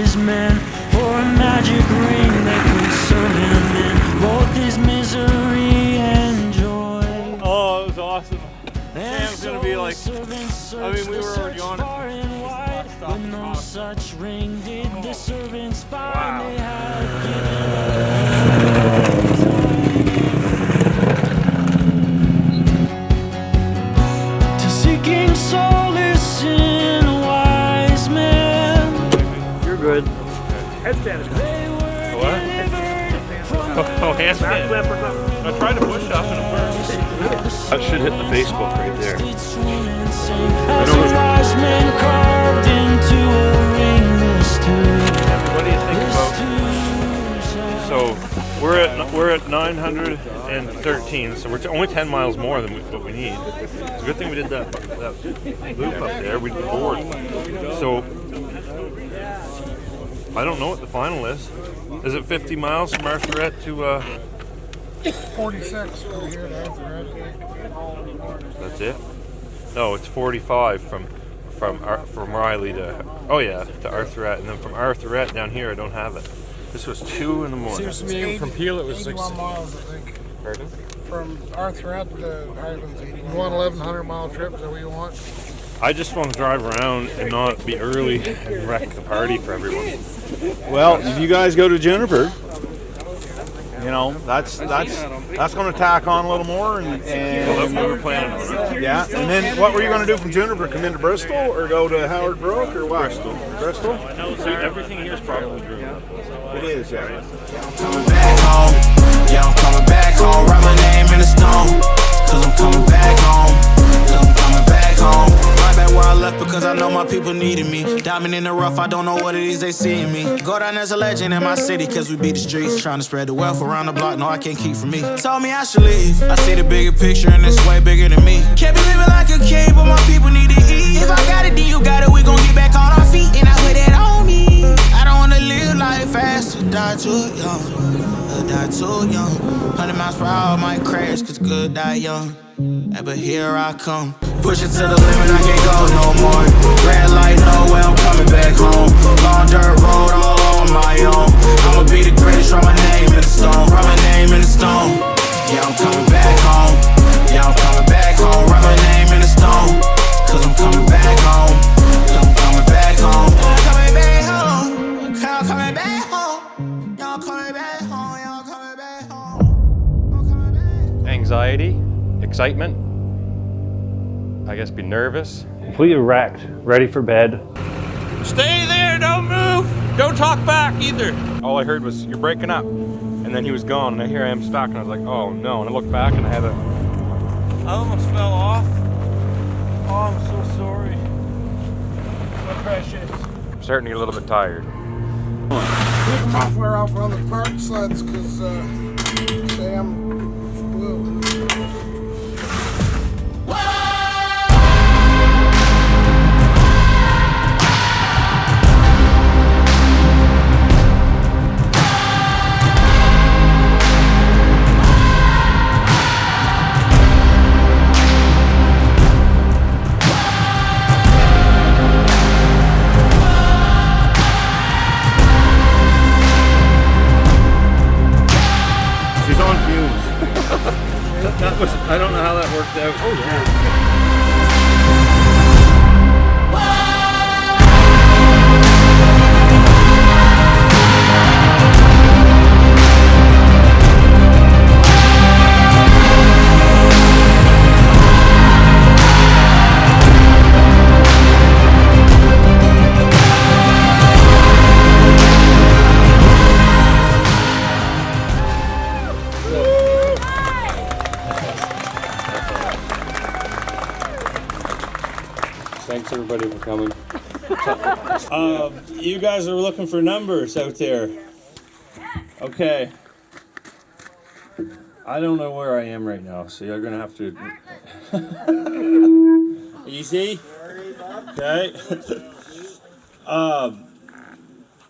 his men for a magic ring that could serve him in both his misery and joy. Oh, it was awesome. Sam's gonna be like, I mean, we were already on it. But no such ring did the servants find. They had given to seeking solace in a wise man. You're good. Headstand is good. What? Oh, handstand. I tried to push up and it worked. That should hit the Facebook right there. As a wise man carved into a ring this too. What do you think about? So we're at 913, so we're only 10 miles more than what we need. It's a good thing we did that loop up there. We bored. So I don't know what the final is. Is it 50 miles from Arthurette to? 46 from here to Arthurette. That's it. No, it's 45 from Riley to to Arthurette, and then from Arthurette down here I don't have it. This was 2 in the morning. Seems to me from Peel it was 81 miles, I think. Pardon? From Arthurette to Highlands, 81. You want 1,100 mile trip? Is that what you want? I just want to drive around and not be early and wreck the party for everyone. Well, if you guys go to Juniper, you know that's going to tack on a little more, and Well, that's what we were planning on. yeah. And then what were you going to do from Juniper? Come into Bristol or go to Howard Brook or what? Bristol. I know everything here is probably true. It is, yeah. Coming back home, yeah, I'm coming back home. Write my name in the stone, cause I'm coming back home, cause I'm coming back home. Right back where I left because I know my people needed me. Diamond in the rough, I don't know what it is they see in me. Go down as a legend in my city cause we beat the streets. Trying to spread the wealth around the block, no I can't keep from me. Told me I should leave, I see the bigger picture and it's way bigger than me. Can't be living like a king, but my people need to eat. If I got it, then you got it, we gon' get back on our feet. And I put it on me. I don't wanna live life fast or die too young. Die too young. 100 miles per hour might crash, cause good die young. Yeah, but here I come. Push it to the limit, I can't go no more. Red light, no way, I'm coming back home. Long dirt road, all on my own. I'ma be the greatest, write my name in the stone. Write my name in the stone. Yeah, I'm coming back home. Yeah, I'm coming back home. Write my name in the stone. Cause I'm coming back home. Cause I'm coming back home. I'm coming back home. I'm coming back home. Y'all coming back home. Y'all coming back home. I'm coming back. Anxiety, excitement, I guess be nervous. Completely wrecked, ready for bed. Stay there, don't move. Don't talk back either. All I heard was, you're breaking up. And then he was gone, and here I am stuck, and I was like, oh no. And I looked back, and I had a... I almost fell off. Oh, I'm so sorry. My precious. I'm starting to get a little bit tired. Software off on the park sleds because Sam flew. She's on fumes. that was, I don't know how that worked out. Oh yeah. Thanks everybody for coming. You guys are looking for numbers out there. Okay. I don't know where I am right now, so you're gonna have to. Easy. Okay.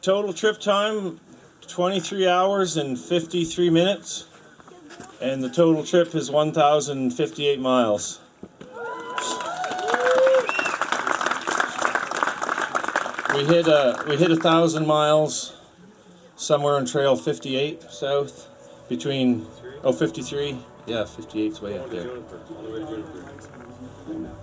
Total trip time 23 hours and 53 minutes, and the total trip is 1,058 miles. we hit 1,000 miles somewhere on Trail 58 south between 53. Yeah, 58's way up there.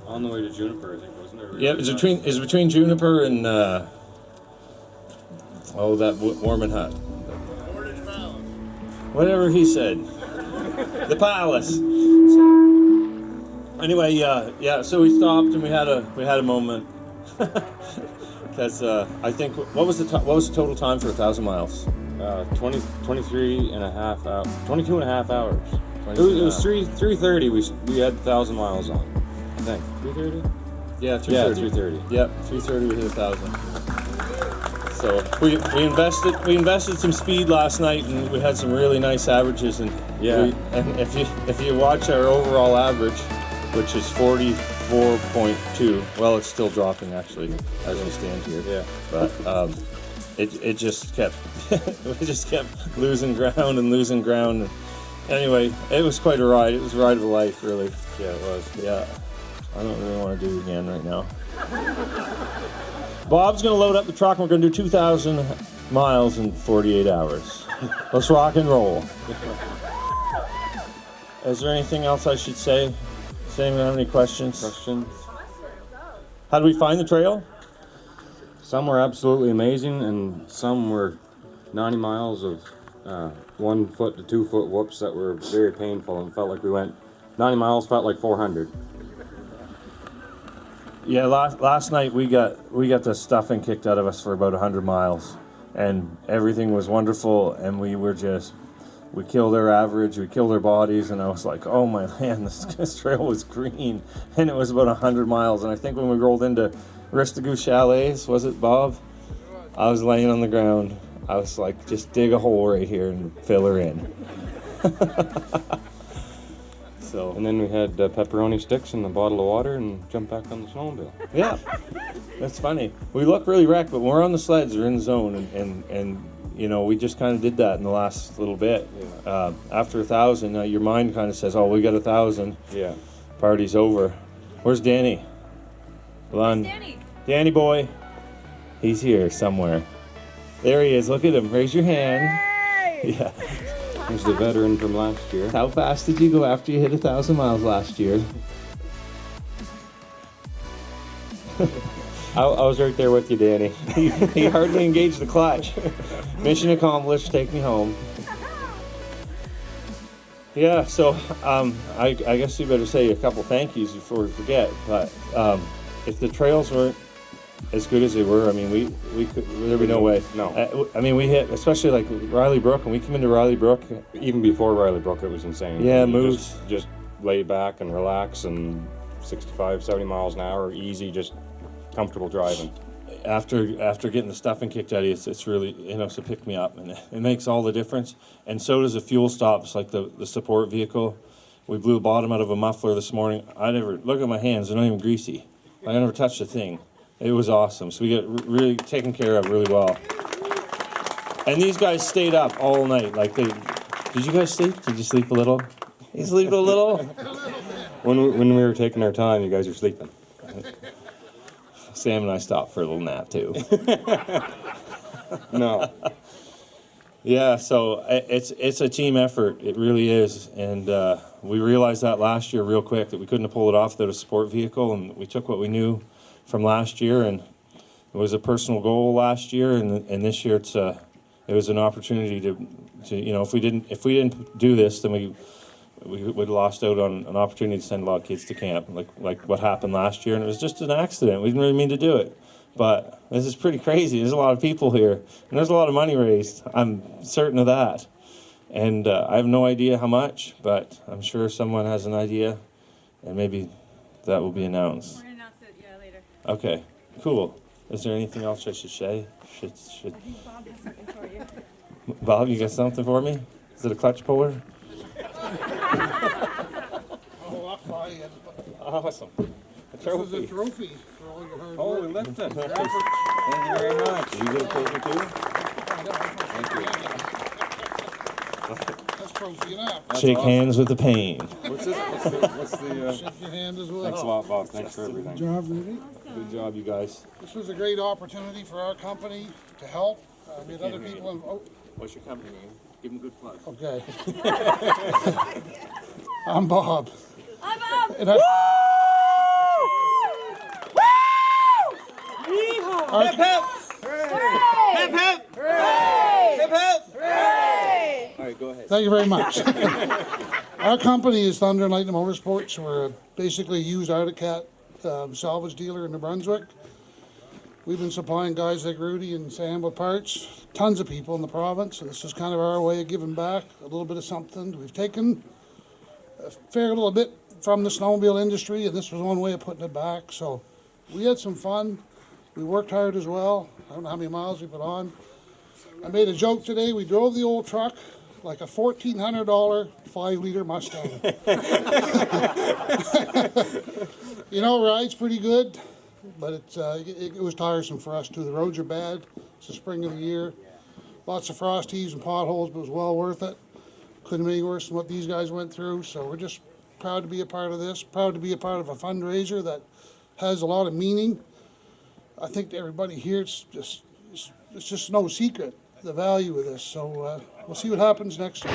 On the way to Juniper, I think, wasn't it? Yeah, it's between Juniper and that Mormon hut. Whatever he said. The palace. Anyway, yeah. So we stopped and we had a moment because I think what was the total time for 1,000 miles? 22 and a half hours. It was 3:30. We had 1,000 miles on. I think 3:30. Yeah, 3:30. Yeah, 3:30. Yep, 3:30 we hit 1,000. So we invested some speed last night and we had some really nice averages and and if you watch our overall average, which is 44.2, well, it's still dropping actually as we stand here. Yeah. But it just kept we just kept losing ground. Anyway, it was quite a ride. It was a ride of a life, really. Yeah, it was. Yeah. I don't really want to do it again right now. Bob's going to load up the truck and we're going to do 2,000 miles in 48 hours. Let's rock and roll. Is there anything else I should say? Does anyone have any questions? How do we find the trail? Some were absolutely amazing, and some were 90 miles of 1 foot to 2 foot whoops that were very painful, and felt like we went 90 miles, felt like 400. Yeah, last night we got the stuffing kicked out of us for about 100 miles, and everything was wonderful, and we killed our average, we killed our bodies, and I was like, oh my land, this trail was green, and it was about 100 miles, and I think when we rolled into Ristigou Chalets, was it, Bob? I was laying on the ground. I was like, just dig a hole right here and fill her in. So, and then we had pepperoni sticks and a bottle of water and jumped back on the snowmobile. Yeah, that's funny. We look really wrecked, but when we're on the sleds, we're in the zone, and you know, we just kind of did that in the last little bit. Yeah. After 1,000, your mind kind of says, oh, we got 1,000. Yeah. Party's over. Where's Danny? Where's Danny boy. He's here somewhere. There he is. Look at him. Raise your hand. Hey! Yeah. He's the veteran from last year. How fast did you go after you hit 1,000 miles last year? I was right there with you, Danny. He hardly engaged the clutch. Mission accomplished. Take me home. Yeah, so I guess we better say a couple thank yous before we forget. But if the trails weren't as good as they were, I mean, we could, there'd be no way. No. I mean, we hit, especially like Riley Brook, and we came into Riley Brook. Even before Riley Brook, it was insane. Yeah, You moves. Just lay back and relax, and 65, 70 miles an hour, easy, just comfortable driving. After getting the stuffing kicked out of you, it's really, you know, it's a pick me up, and it makes all the difference. And so does the fuel stops, like the support vehicle. We blew the bottom out of a muffler this morning. I never look at my hands; they're not even greasy. I never touched a thing. It was awesome. So we get really taken care of really well. And these guys stayed up all night. Like did you guys sleep? Did you sleep a little? You sleep a little? When we were taking our time, you guys were sleeping. Sam and I stopped for a little nap too. No. Yeah, so it's a team effort. It really is, and we realized that last year real quick that we couldn't have pulled it off without a support vehicle, and we took what we knew from last year, and it was a personal goal last year, and this year it was an opportunity to you know, if we didn't do this, then we would have lost out on an opportunity to send a lot of kids to camp, like what happened last year, and it was just an accident. We didn't really mean to do it. But this is pretty crazy. There's a lot of people here, and there's a lot of money raised. I'm certain of that. And I have no idea how much, but I'm sure someone has an idea, and maybe that will be announced. We're gonna announce it, later. Okay, cool. Is there anything else I should say? I think Bob has something for you. Bob, you got something for me? Is it a clutch puller? Awesome. A This is a trophy for all your hard Holy work. lifting. Thank you very much. You get a trophy too? Thank you. That's trophy enough. Shake hands with the pain. What's this? What's the Shake your hand as well. thanks a lot, Bob. Thanks for everything. Job, Rudy. Good job, you guys. This was a great opportunity for our company to help. We had other people in, oh, What's your company name? Give them a good plug. okay. I'm Bob. I'm up. And I- All right, go ahead. Thank you very much. Our company is Thunder and Lightning Motorsports. We're basically a used Articat salvage dealer in New Brunswick. We've been supplying guys like Rudy and Sam with parts, tons of people in the province, and this is kind of our way of giving back a little bit of something. We've taken a fair little bit from the snowmobile industry, and this was one way of putting it back. So we had some fun. We worked hard as well. I don't know how many miles we put on. I made a joke today. We drove the old truck like a $1,400 5-liter Mustang. You know, ride's pretty good, but it was tiresome for us too. The roads are bad. It's the spring of the year. Lots of frost heaves and potholes, but it was well worth it. Couldn't be any worse than what these guys went through. So we're just proud to be a part of this, proud to be a part of a fundraiser that has a lot of meaning. I think to everybody here, it's just no secret the value of this. So we'll see what happens next year.